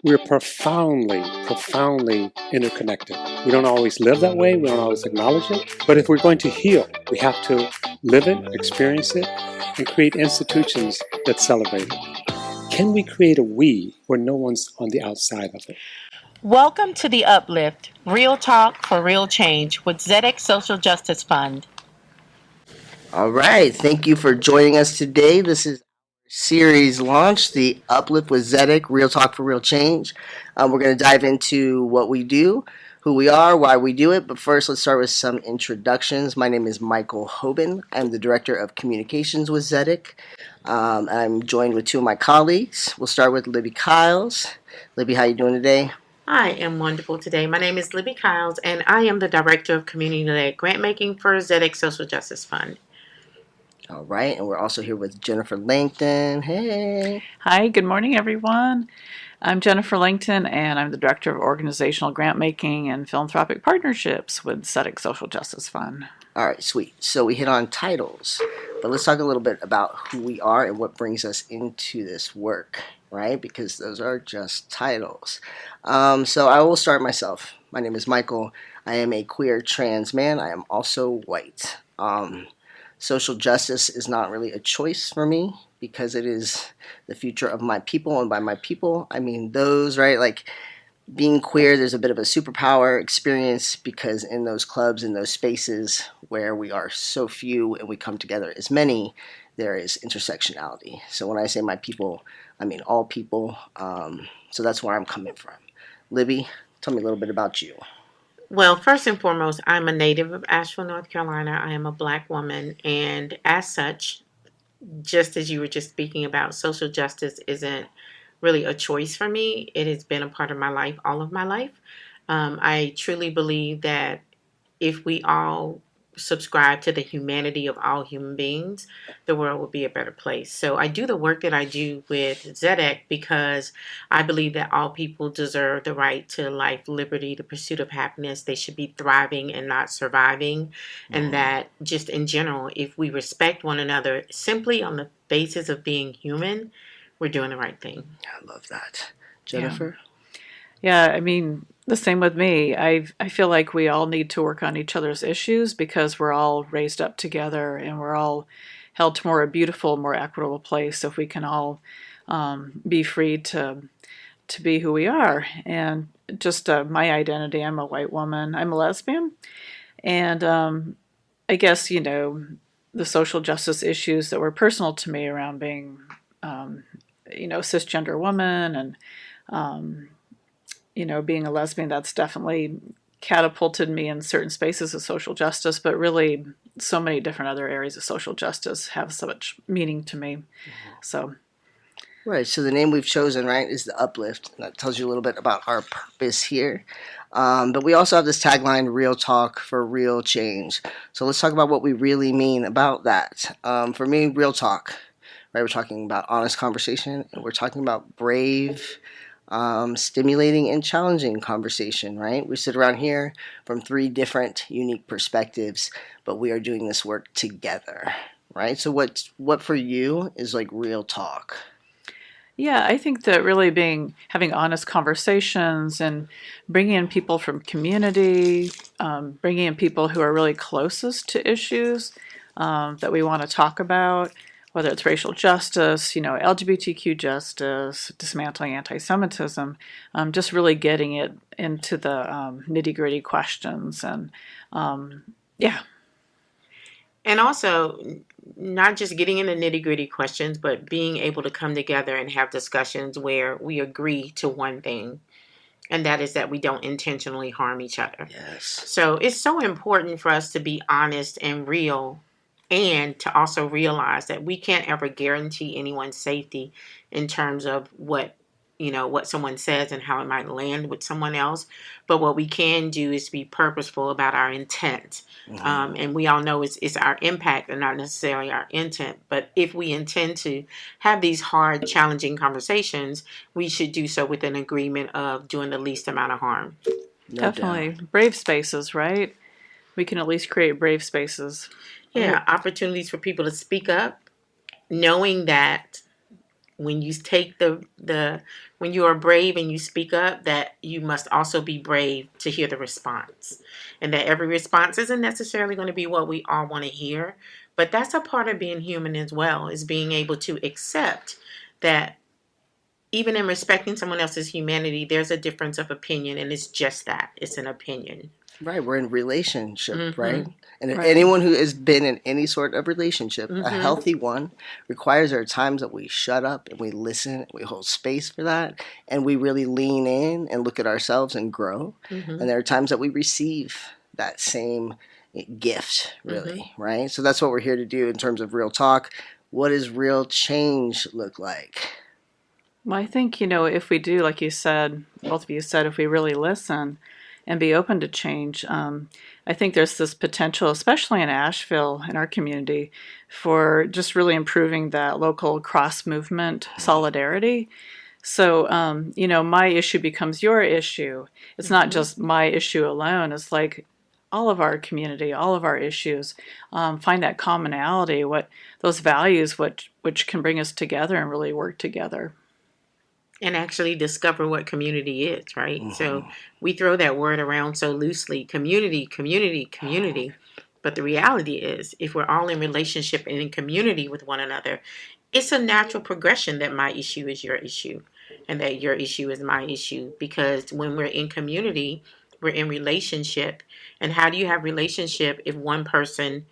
we're profoundly, profoundly interconnected. We don't always live that way, we don't always acknowledge it, but if we're going to heal, we have to live it, experience it, and create institutions that celebrate it. Can we create a we where no one's on the outside of it? Welcome to the UPLift, Real Talk for Real Change with Tzedek Social Justice Fund. All right, thank you for joining us today. This is series launch, the Uplift with Tzedek, Real Talk for Real Change. We're going to dive into what we do, who we are, why we do it. But first, let's start with some introductions. My name is Michael Hoban. I'm the Director of Communications with Tzedek. I'm joined with two of my colleagues. We'll start with Libby Kiles. Libby, how you doing today? I am wonderful today. My name is Libby Kiles, and I am the Director of Community-Led Grant-Making for Tzedek Social Justice Fund. All right, and we're also here with Jennifer Langton. Hey. Hi, good morning, everyone. I'm Jennifer Langton, and I'm the Director of Organizational Grant Making and Philanthropic Partnerships with Tzedek Social Justice Fund. All right, sweet. So we hit on titles, but let's talk a little bit about who we are and what brings us into this work, right? Because those are just titles. So I will start myself. My name is Michael. I am a queer trans man. I am also white. Social justice is not really a choice for me because it is the future of my people, and by my people, I mean those, right? Like being queer, there's a bit of a superpower experience because in those clubs, in those spaces where we are so few and we come together as many, there is intersectionality. So when I say my people, I mean all people. So that's where I'm coming from. Libby, tell me a little bit about you. Well, first and foremost, I'm a native of Asheville, North Carolina. I am a Black woman, and as such, just as you were just speaking about, social justice isn't really a choice for me. It has been a part of my life, all of my life. I truly believe that if we all subscribe to the humanity of all human beings, the world would be a better place. So I do the work that I do with Tzedek because I believe that all people deserve the right to life, liberty, the pursuit of happiness. They should be thriving and not surviving. And that just in general, if we respect one another simply on the basis of being human, we're doing the right thing. I love that. Jennifer? Yeah, I mean, the same with me. I feel like we all need to work on each other's issues because we're all raised up together and we're all held to a beautiful, more equitable place if we can all be free to be who we are. And just my identity, I'm a white woman, I'm a lesbian. And I guess, the social justice issues that were personal to me around being, cisgender woman and, being a lesbian, that's definitely catapulted me in certain spaces of social justice, but really so many different other areas of social justice have so much meaning to me. So. Right, so the name we've chosen, right, is the Uplift. And that tells you a little bit about our purpose here. But we also have this tagline, Real Talk for Real Change. So let's talk about what we really mean about that. For me, real talk, right, we're talking about honest conversation, and we're talking about brave, stimulating and challenging conversation, right? We sit around here from three different unique perspectives, but we are doing this work together, right? So what for you is like real talk? Yeah, I think that really having honest conversations and bringing in people from community, bringing in people who are really closest to issues that we want to talk about, whether it's racial justice, LGBTQ justice, dismantling antisemitism, just really getting it into the nitty-gritty questions. And yeah. And also, not just getting into nitty-gritty questions, but being able to come together and have discussions where we agree to one thing, and that is that we don't intentionally harm each other. Yes. So it's so important for us to be honest and real, and to also realize that we can't ever guarantee anyone's safety in terms of what someone says and how it might land with someone else. But what we can do is be purposeful about our intent. And we all know it's our impact and not necessarily our intent. But if we intend to have these hard, challenging conversations, we should do so with an agreement of doing the least amount of harm. No Definitely. doubt. Brave spaces, right? We can at least create brave spaces. Yeah, opportunities for people to speak up, knowing that when you take when you are brave and you speak up, that you must also be brave to hear the response, and that every response isn't necessarily going to be what we all want to hear, but that's a part of being human as well, is being able to accept that even in respecting someone else's humanity, there's a difference of opinion, and it's just that, it's an opinion. Right, we're in relationship, right? And Right. anyone who has been in any sort of relationship, a Mhm. healthy one, requires there are times that we shut up and we listen, and we hold space for that, and we really lean in and look at ourselves and grow. Mhm. And there are times that we receive that same gift, really, right? So that's what we're here to do in terms of real talk. What does real change look like? Well, I think, if we do, like you said, both of you said, if we really listen and be open to change, I think there's this potential, especially in Asheville, in our community, for just really improving that local cross movement solidarity. So, my issue becomes your issue. It's not just my issue alone. It's like all of our community, all of our issues, find that commonality, what those values, which can bring us together and really work together. And actually discover what community is, right? So we throw that word around so loosely, community, community, community. But the reality is, if we're all in relationship and in community with one another, it's a natural progression that my issue is your issue and that your issue is my issue. Because when we're in community, we're in relationship. And how do you have relationship if one person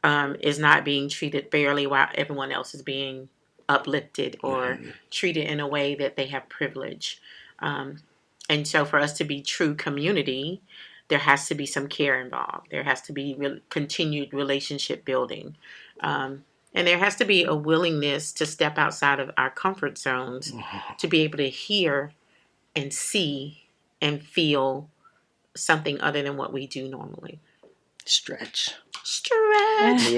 is not being treated fairly while everyone else is being uplifted or treated in a way that they have privilege? And so for us to be true community, there has to be some care involved. There has to be continued relationship building. And there has to be a willingness to step outside of our comfort zones to be able to hear and see and feel something other than what we do normally. Stretch. Stretch.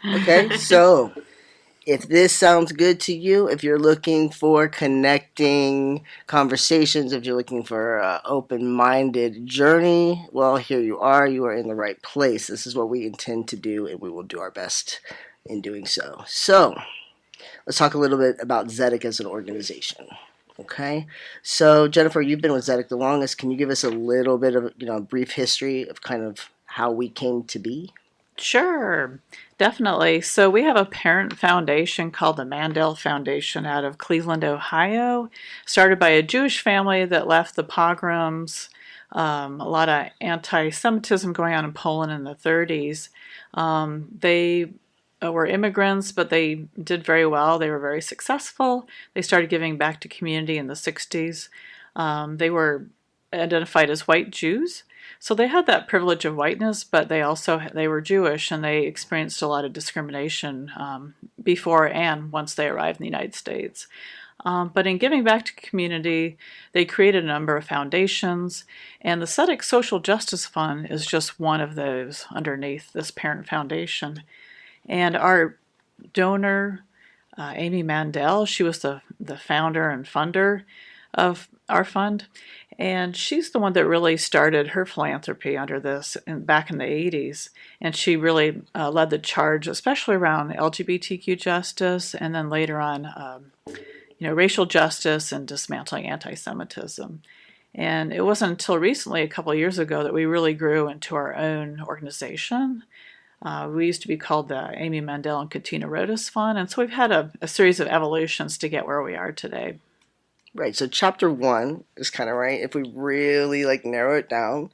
Okay, so if this sounds good to you, if you're looking for connecting conversations, if you're looking for an open-minded journey, well, here you are. You are in the right place. This is what we intend to do, and we will do our best in doing so. So, let's talk a little bit about Tzedek as an organization. Okay, so Jennifer, you've been with Tzedek the longest. Can you give us a little bit of a brief history of kind of how we came to be? Sure, definitely. So we have a parent foundation called the Mandel Foundation out of Cleveland, Ohio, started by a Jewish family that left the pogroms, a lot of anti-Semitism going on in Poland in the 30s. They were immigrants, but they did very well. They were very successful. They started giving back to community in the 60s. They were identified as white Jews. So they had that privilege of whiteness, but they were Jewish, and they experienced a lot of discrimination before and once they arrived in the United States. But in giving back to community, they created a number of foundations, and the Tzedek Social Justice Fund is just one of those underneath this parent foundation. And our donor, Amy Mandel, she was the founder and funder of our fund. And she's the one that really started her philanthropy under this back in the 80s. And she really led the charge, especially around LGBTQ justice, and then later on, racial justice and dismantling antisemitism. And it wasn't until recently, a couple of years ago, that we really grew into our own organization. We used to be called the Amy Mandel and Katina Rodas Fund. And so we've had a series of evolutions to get where we are today. Right, so chapter 1 is kind of right. If we really narrow it down,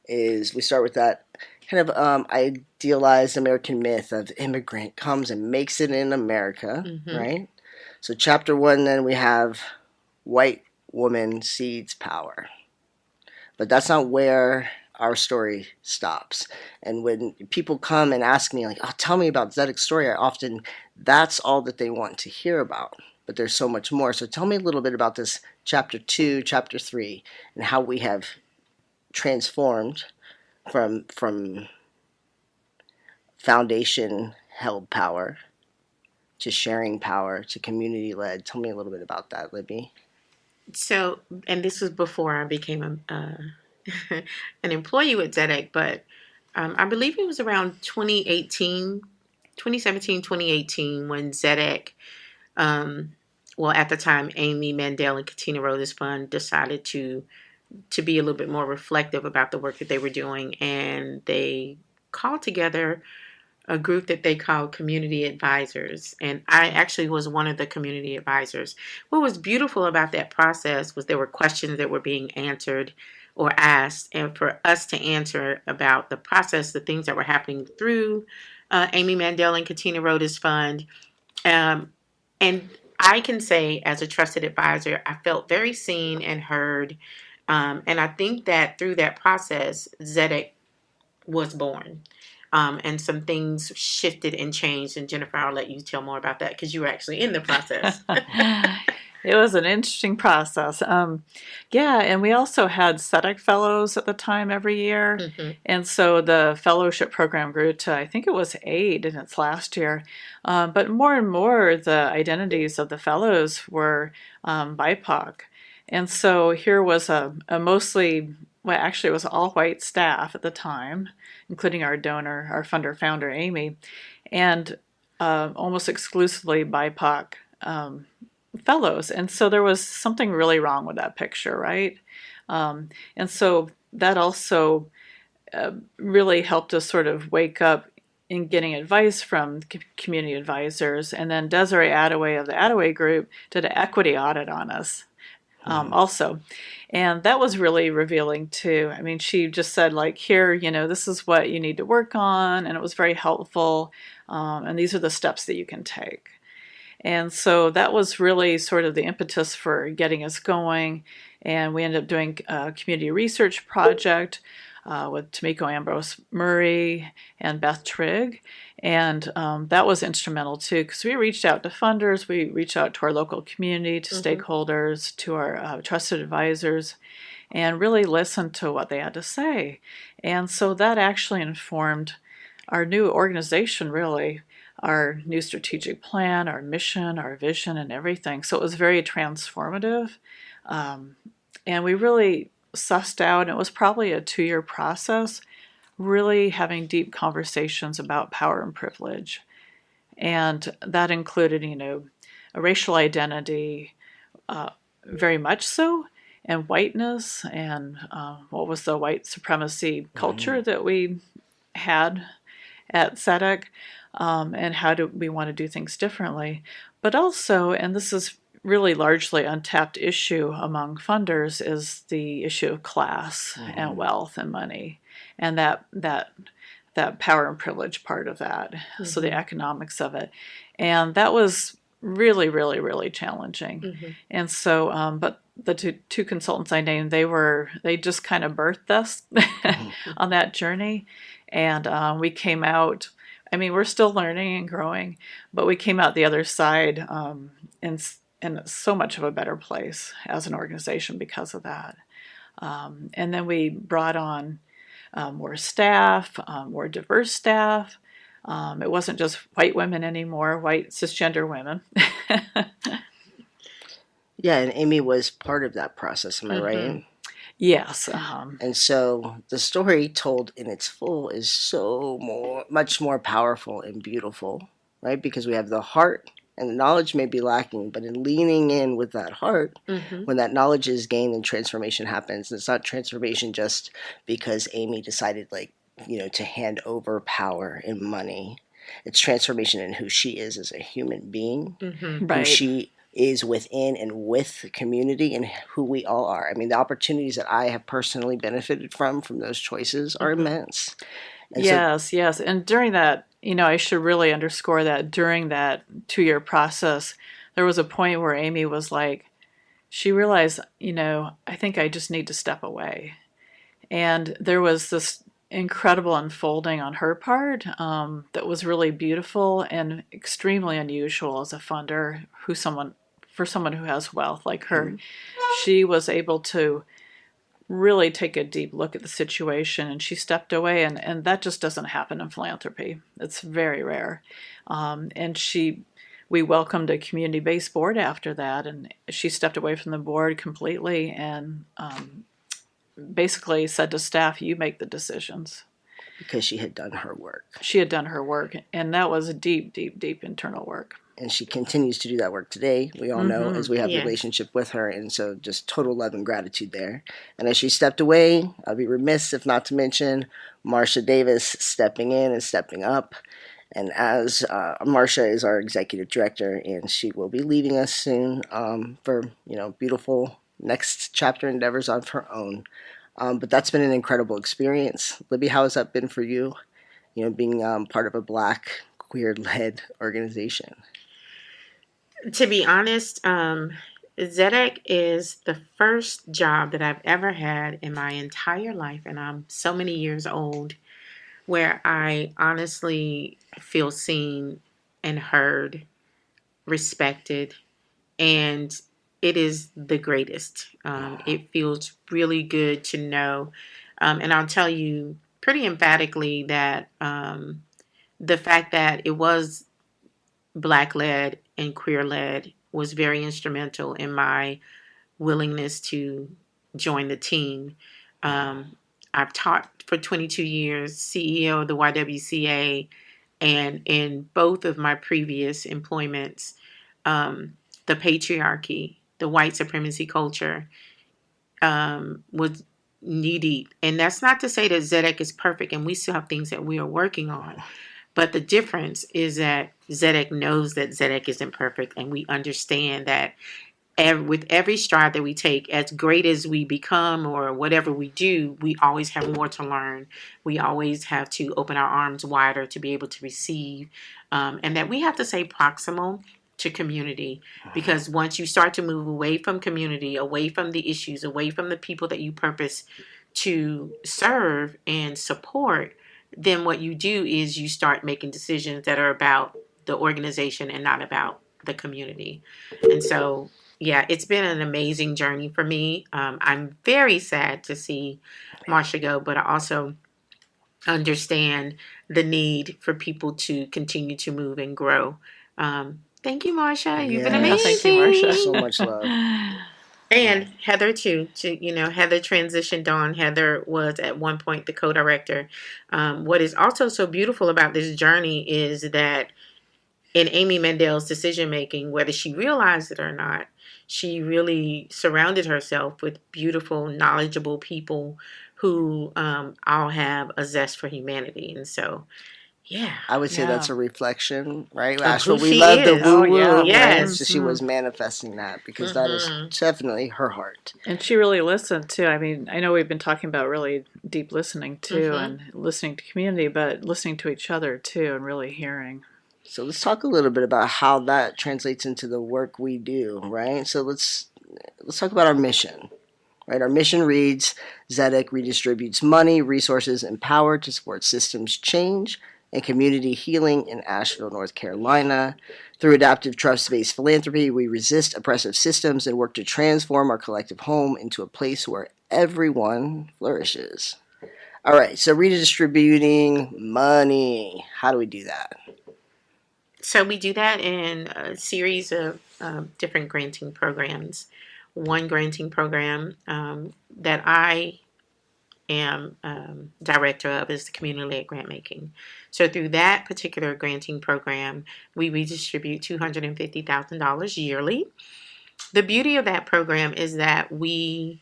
is we start with that kind of idealized American myth of immigrant comes and makes it in America, right? So chapter 1, then we have white woman seeds power. But that's not where our story stops. And when people come and ask me, tell me about Tzedek's story, that's all that they want to hear about. But there's so much more. So tell me a little bit about this chapter 2, chapter 3, and how we have transformed from foundation held power to sharing power to community led. Tell me a little bit about that, Libby. So, and this was before I became an employee with Tzedek, but I believe it was around 2017, 2018, when Tzedek well, at the time, Amy Mandel and Katina Rodas Fund decided to be a little bit more reflective about the work that they were doing, and they called together a group that they called community advisors. And I actually was one of the community advisors. What was beautiful about that process was there were questions that were being answered or asked, and for us to answer about the process, the things that were happening through Amy Mandel and Katina Rodas Fund. And I can say, as a trusted advisor, I felt very seen and heard. And I think that through that process, Tzedek was born. And some things shifted and changed. And Jennifer, I'll let you tell more about that because you were actually in the process. It was an interesting process. Yeah, and we also had Tzedek fellows at the time every year. Mm-hmm. And so the fellowship program grew to, I think it was 8 in its last year. But more and more, the identities of the fellows were BIPOC. And so here was a mostly, well, actually, it was all white staff at the time, including our donor, our funder founder, Amy, and almost exclusively BIPOC fellows. And so there was something really wrong with that picture, right? And so that also really helped us sort of wake up in getting advice from community advisors. And then Desiree Attaway of the Attaway Group did an equity audit on us also. And that was really revealing too. I mean, she just said, like, here, this is what you need to work on. And it was very helpful. And these are the steps that you can take. And so that was really sort of the impetus for getting us going. And we ended up doing a community research project with Tamiko Ambrose Murray and Beth Trigg. And that was instrumental too, because we reached out to funders, we reached out to our local community, to stakeholders, to our trusted advisors, and really listened to what they had to say. And so that actually informed our new organization, really, our new strategic plan, our mission, our vision, and everything. So it was very transformative. And we really sussed out, and it was probably a 2-year process, really having deep conversations about power and privilege. And that included, a racial identity, very much so, and whiteness, and what was the white supremacy culture that we had at Tzedek, and how do we want to do things differently. But also, and this is really largely untapped issue among funders, is the issue of class and wealth and money, and that power and privilege part of that. So the economics of it, and that was really, really, really challenging. And so, but the two consultants I named, they just kind of birthed us on that journey, and we came out. I mean, we're still learning and growing, but we came out the other side in so much of a better place as an organization because of that. And then we brought on more staff, more diverse staff. It wasn't just white women anymore, white cisgender women. Yeah, and Amy was part of that process, am I right? Yes. And so the story told in its full is much more powerful and beautiful, right? Because we have the heart, and the knowledge may be lacking, but in leaning in with that heart, when that knowledge is gained and transformation happens, it's not transformation just because Amy decided, to hand over power and money. It's transformation in who she is as a human being, Right. who she is within and with the community, and who we all are. I mean, the opportunities that I have personally benefited from those choices are immense. And yes. And during that, I should really underscore that during that 2-year process, there was a point where Amy was like, she realized, I think I just need to step away. And there was this incredible unfolding on her part that was really beautiful and extremely unusual as a funder, for someone who has wealth like her. She was able to really take a deep look at the situation, and she stepped away, and that just doesn't happen in philanthropy. It's very rare. And we welcomed a community-based board after that, and she stepped away from the board completely and basically said to staff, you make the decisions. because she had done her work. She had done her work, and that was deep, deep, deep internal work. and she continues to do that work today. We all know as we have a Yes. relationship with her, and so just total love and gratitude there. And as she stepped away, I'd be remiss if not to mention Marsha Davis stepping in and stepping up. And as Marsha is our executive director, and she will be leaving us soon for beautiful next chapter endeavors of her own. But that's been an incredible experience. Libby, how has that been for you? Being part of a Black queer-led organization. To be honest, Tzedek is the first job that I've ever had in my entire life, and I'm so many years old, where I honestly feel seen and heard, respected, and it is the greatest. It feels really good to know, and I'll tell you pretty emphatically that the fact that it was Black led and queer led was very instrumental in my willingness to join the team. I've taught for 22 years, CEO of the YWCA, and in both of my previous employments, the patriarchy, the white supremacy culture was knee deep. And that's not to say that Tzedek is perfect and we still have things that we are working on. But the difference is that Tzedek knows that Tzedek isn't perfect, and we understand that with every stride that we take, as great as we become or whatever we do, we always have more to learn. We always have to open our arms wider to be able to receive, and that we have to stay proximal to community, because once you start to move away from community, away from the issues, away from the people that you purpose to serve and support, then what you do is you start making decisions that are about the organization and not about the community. And so, yeah, it's been an amazing journey for me. I'm very sad to see Marsha go, but I also understand the need for people to continue to move and grow. Thank you, Marsha. You've been Yes. amazing. Thank you, Marsha. So much love. And Heather too. Heather transitioned on. Heather was at one point the co-director. What is also so beautiful about this journey is that in Amy Mendel's decision making, whether she realized it or not, she really surrounded herself with beautiful, knowledgeable people who all have a zest for humanity. And so, yeah. I would say Yeah. that's a reflection, right? Of Asheville, who we she love the is. woo Oh, woo, yeah. right? Yes. So she was manifesting that because that is definitely her heart. And she really listened too. I mean, I know we've been talking about really deep listening too, Mhm. and listening to community, but listening to each other too, and really hearing. So let's talk a little bit about how that translates into the work we do, right? So let's talk about our mission. Right, our mission reads: Tzedek redistributes money, resources, and power to support systems change and community healing in Asheville, North Carolina. Through adaptive trust-based philanthropy, we resist oppressive systems and work to transform our collective home into a place where everyone flourishes. All right, so redistributing money. How do we do that? So we do that in a series of different granting programs. One granting program that I am director of is the community-led grant making. So through that particular granting program, we redistribute $250,000 yearly. The beauty of that program is that we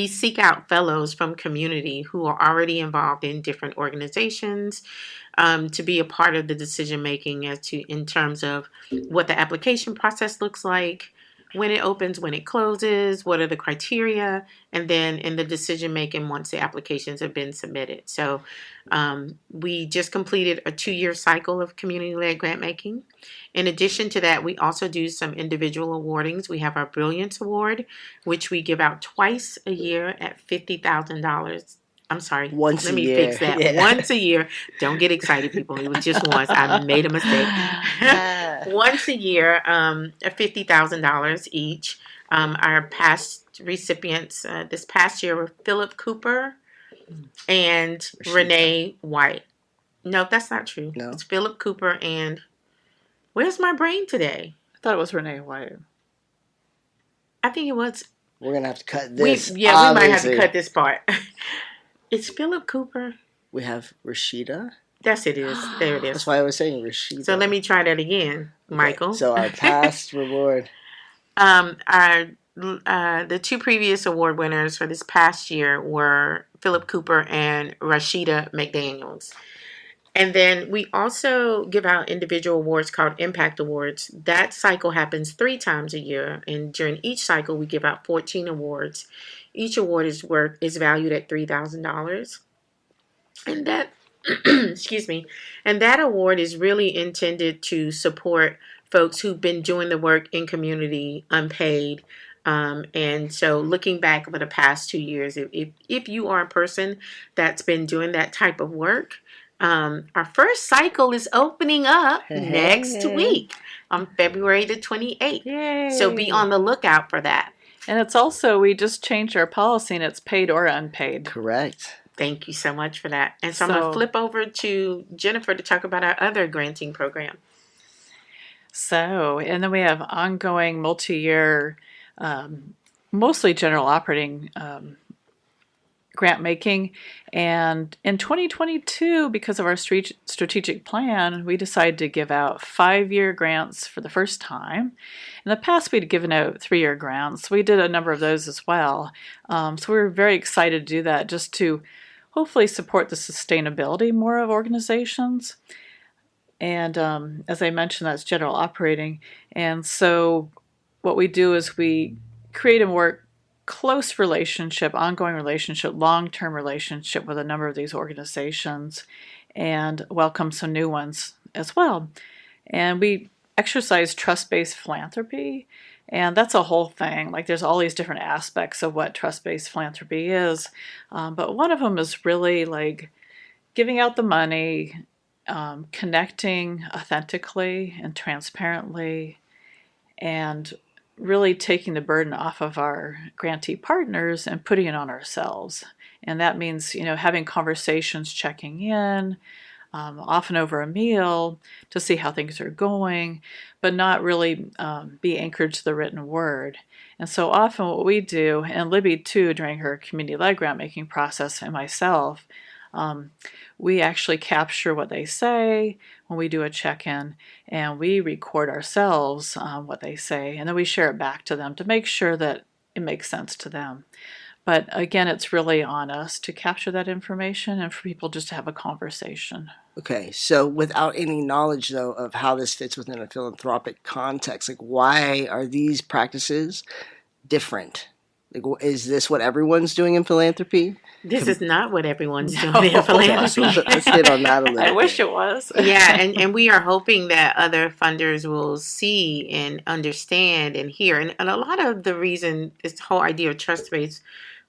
seek out fellows from community who are already involved in different organizations to be a part of the decision making in terms of what the application process looks like, when it opens, when it closes, what are the criteria, and then in the decision making once the applications have been submitted. So we just completed a 2-year cycle of community-led grant making. In addition to that, we also do some individual awardings. We have our Brilliance Award, which we give out twice a year at $50,000. I'm sorry. Once Let a me year. fix that. Yeah. Once a year. Don't get excited, people. It was just once. I made a mistake. Once a year, $50,000 each. Our past recipients this past year were Philip Cooper and Renee White. No, that's not true. No? It's Philip Cooper and where's my brain today? I thought it was Renee White. I think it was. We're going to have to cut We this. might have to obviously. cut this part. It's Philip Cooper. We have Rashida. Yes, it is. There it That's is. why I was saying Rashida. So let me try that again, Okay, Michael. so our past reward. The two previous award winners for this past year were Philip Cooper and Rashida McDaniels. And then we also give out individual awards called Impact Awards. That cycle happens 3 times a year, and during each cycle, we give out 14 awards. Each award is valued at $3,000, and that excuse me, and that award is really intended to support folks who've been doing the work in community unpaid. And so looking back over the past 2 years, if you are a person that's been doing that type of work, our first cycle is opening up next week on February the 28th. Yay. So be on the lookout for that. And it's also, we just changed our policy and it's paid or unpaid. Correct. Thank you so much for that. And so I'm going to flip over to Jennifer to talk about our other granting program. So, and then we have ongoing multi-year, mostly general operating grant making. And in 2022, because of our strategic plan, we decided to give out 5-year grants for the first time. In the past, we'd given out 3-year grants. We did a number of those as well. So we were very excited to do that, just to hopefully support the sustainability more of organizations. And as I mentioned, that's general operating. And so what we do is we create a more close relationship, ongoing relationship, long-term relationship with a number of these organizations, and welcome some new ones as well. And we exercise trust-based philanthropy, and that's a whole thing. Like, there's all these different aspects of what trust-based philanthropy is, but one of them is really like giving out the money, connecting authentically and transparently, and really taking the burden off of our grantee partners and putting it on ourselves. And that means, having conversations, checking in, often over a meal to see how things are going, but not really be anchored to the written word. And so often what we do, and Libby too, during her community-led grant-making process, and myself, we actually capture what they say when we do a check-in, and we record ourselves what they say, and then we share it back to them to make sure that it makes sense to them. But again, it's really on us to capture that information and for people just to have a conversation. Okay, so without any knowledge, though, of how this fits within a philanthropic context, like, why are these practices different? Like, is this what everyone's doing in philanthropy? This is not what everyone's doing in philanthropy. Let's hit on that a little bit. I wish it was. Yeah, and we are hoping that other funders will see and understand and hear. And a lot of the reason this whole idea of trust-based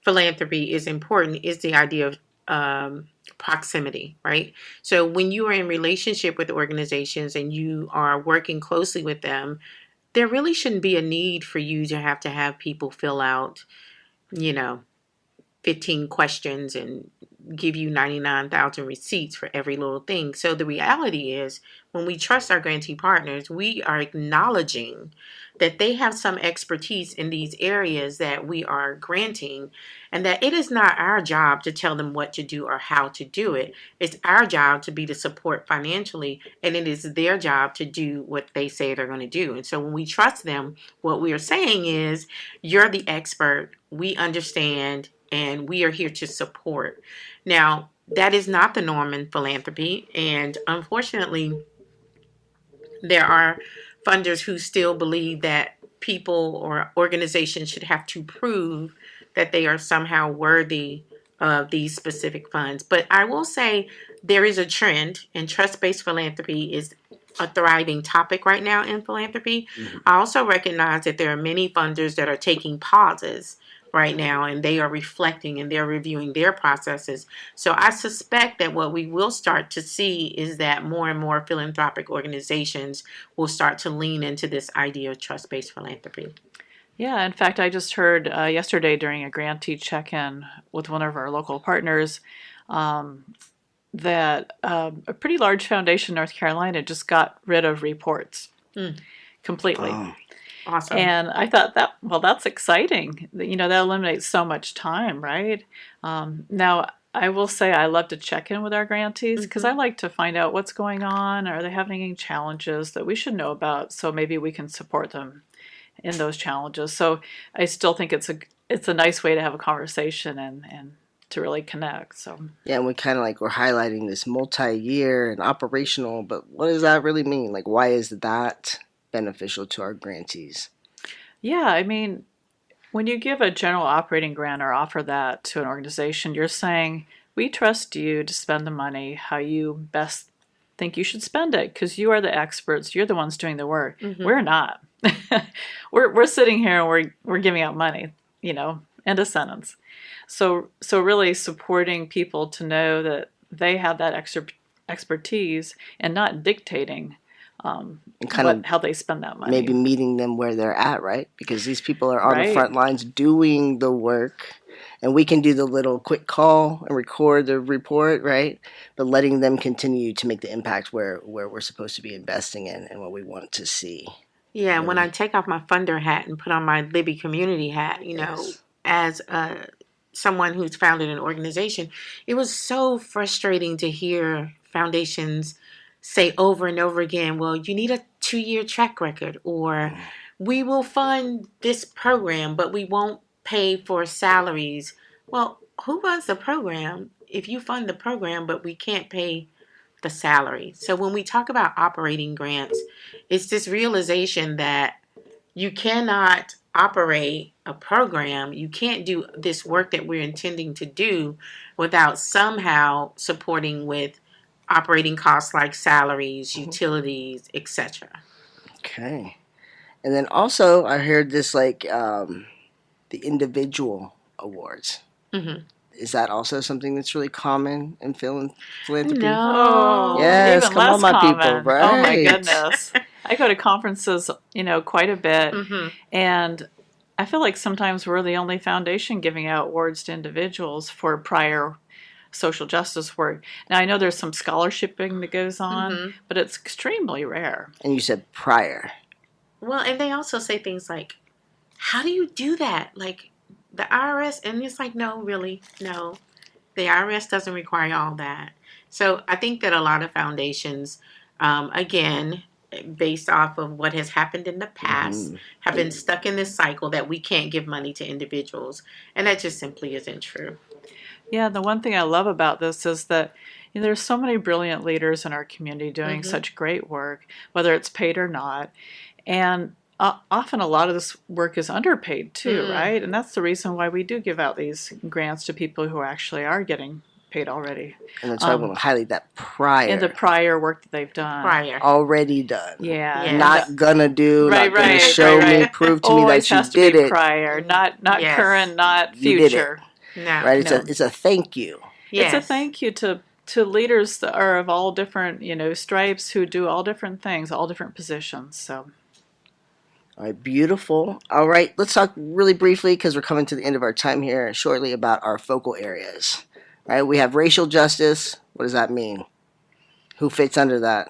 philanthropy is important is the idea of proximity, right? So when you are in relationship with organizations and you are working closely with them, there really shouldn't be a need for you to have people fill out, 15 questions and give you 99,000 receipts for every little thing. So the reality is, when we trust our grantee partners, we are acknowledging that they have some expertise in these areas that we are granting, and that it is not our job to tell them what to do or how to do it. It's our job to be the support financially, and it is their job to do what they say they're going to do. And so when we trust them, what we are saying is, you're the expert, we understand, and we are here to support. Now, that is not the norm in philanthropy, and unfortunately, there are funders who still believe that people or organizations should have to prove that they are somehow worthy of these specific funds. But I will say there is a trend, and trust-based philanthropy is a thriving topic right now in philanthropy. Mm-hmm. I also recognize that there are many funders that are taking pauses right now, and they are reflecting and they're reviewing their processes. So I suspect that what we will start to see is that more and more philanthropic organizations will start to lean into this idea of trust-based philanthropy. Yeah, in fact, I just heard yesterday during a grantee check-in with one of our local partners that a pretty large foundation in North Carolina just got rid of reports completely. Oh. Awesome. And I thought that's exciting. That eliminates so much time, right? Now, I will say I love to check in with our grantees because I like to find out what's going on. Are they having any challenges that we should know about? So maybe we can support them in those challenges. So I still think it's a nice way to have a conversation and to really connect. So Yeah, and we kind of like we're highlighting this multi-year and operational, but what does that really mean? Like, why is that beneficial to our grantees? yeah, I mean, when you give a general operating grant or offer that to an organization, you're saying, we trust you to spend the money how you best think you should spend it because you are the experts. You're the ones doing the work. We're not. we're sitting here and we're giving out money, end of sentence. So really supporting people to know that they have that expertise and not dictating And kind of how they spend that money. maybe meeting them where they're at, right? Because these people are on the Right. front lines doing the work, and we can do the little quick call and record the report, right? But letting them continue to make the impact where we're supposed to be investing in and what we want to see. Yeah, when I take off my funder hat and put on my Libby community hat, Yes. as someone who's founded an organization, it was so frustrating to hear foundations say over and over again, well, you need a 2-year track record, or we will fund this program, but we won't pay for salaries. Well, who runs the program if you fund the program, but we can't pay the salary? So when we talk about operating grants, it's this realization that you cannot operate a program, you can't do this work that we're intending to do without somehow supporting with operating costs like salaries, utilities, etc. Okay. And then also, I heard this like the individual awards. Mm-hmm. Is that also something that's really common in philanthropy? No. Yes, even come on, less my common. people, Oh my right. goodness. I go to conferences, quite a bit, Mm-hmm. and I feel like sometimes we're the only foundation giving out awards to individuals for prior social justice work. Now I know there's some scholarshiping that goes on, Mm-hmm. but it's extremely rare. And you said prior. Well, and they also say things like, how do you do that? Like the IRS, and it's like, no, really, no. The IRS doesn't require all that. So I think that a lot of foundations, again, based off of what has happened in the past, have been stuck in this cycle that we can't give money to individuals. And that just simply isn't true. Yeah, the one thing I love about this is that there's so many brilliant leaders in our community doing Mm-hmm. such great work, whether it's paid or not. And often a lot of this work is underpaid too, right? And that's the reason why we do give out these grants to people who actually are getting paid already. And that's why I want to highlight that prior. And the prior work that they've done. Prior. Already done. Yeah. Yeah. Not gonna do, Right, not gonna right, show right, me, right. prove to me Always that you has to did be it. prior, not Yes. current, not You did it. future. No. Right? No. It's a thank you. Yes. It's a thank you to leaders that are of all different, stripes who do all different things, all different positions. So All right, beautiful. All right, let's talk really briefly because we're coming to the end of our time here shortly about our focal areas. All right, we have racial justice. What does that mean? Who fits under that?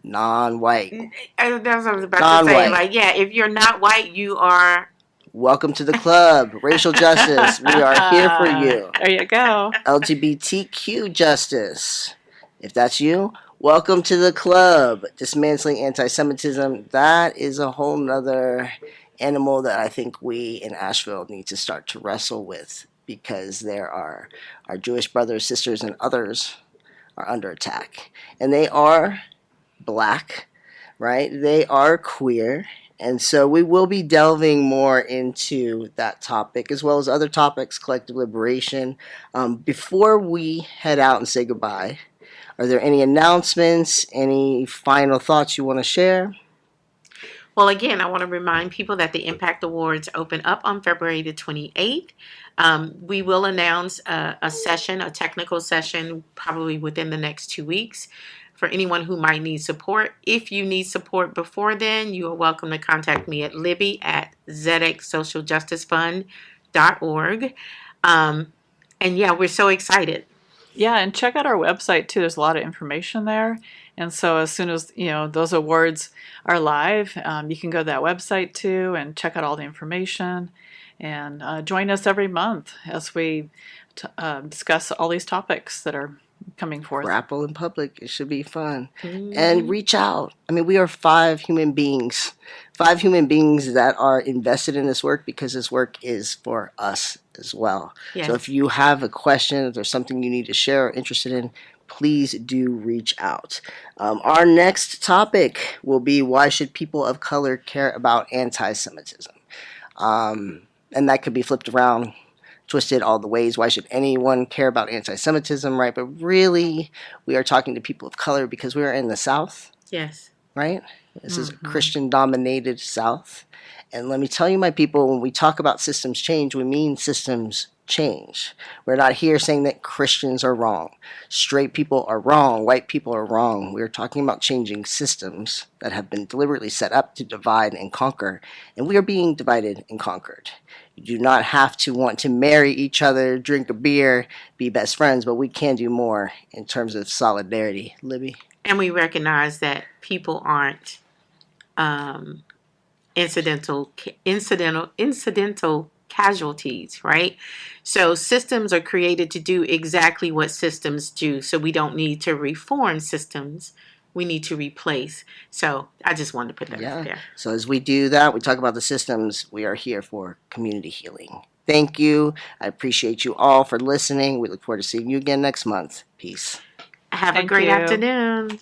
Non-white. That's what I was about to Non-white. say. Like, yeah, if you're not white, you are. Welcome to the club. Racial justice. We are here for you. there you go. LGBTQ justice. If that's you, welcome to the club. Dismantling Antisemitism. That is a whole nother animal that I think we in Asheville need to start to wrestle with because there are our Jewish brothers, sisters, and others are under attack. And they are black, right? They are queer. And so we will be delving more into that topic as well as other topics, collective liberation. Before we head out and say goodbye, are there any announcements, any final thoughts you want to share? Well, again, I want to remind people that the Impact Awards open up on February the 28th. We will announce a session, a technical session, probably within the next 2 weeks for anyone who might need support. If you need support before then, you are welcome to contact me at libby@tzedeksocialjusticefund.org. And yeah, we're so excited. Yeah, and check out our website too. There's a lot of information there. And so as soon as, those awards are live, you can go to that website too and check out all the information. And join us every month as we discuss all these topics that are coming forth. Grapple in public. It should be fun. Mhm. And reach out. I mean, we are 5 human beings. 5 human beings that are invested in this work because this work is for us as well. Yes. So if you have a question, if there's something you need to share or interested in, please do reach out. Our next topic will be, why should people of color care about anti-Semitism? And that could be flipped around, twisted all the ways. Why should anyone care about anti-Semitism, right? But really, we are talking to people of color because we are in the South, Yes. right? This is a Christian-dominated South. And let me tell you, my people, when we talk about systems change, we mean systems change. We're not here saying that Christians are wrong. Straight people are wrong. White people are wrong. We're talking about changing systems that have been deliberately set up to divide and conquer. And we are being divided and conquered. You do not have to want to marry each other, drink a beer, be best friends, but we can do more in terms of solidarity. Libby? And we recognize that people aren't incidental casualties, right? So systems are created to do exactly what systems do. So we don't need to reform systems. We need to replace. So I just wanted to put that out there. So as we do that, we talk about the systems. We are here for community healing. Thank you. I appreciate you all for listening. We look forward to seeing you again next month. Peace. Have a Thank great you. afternoon.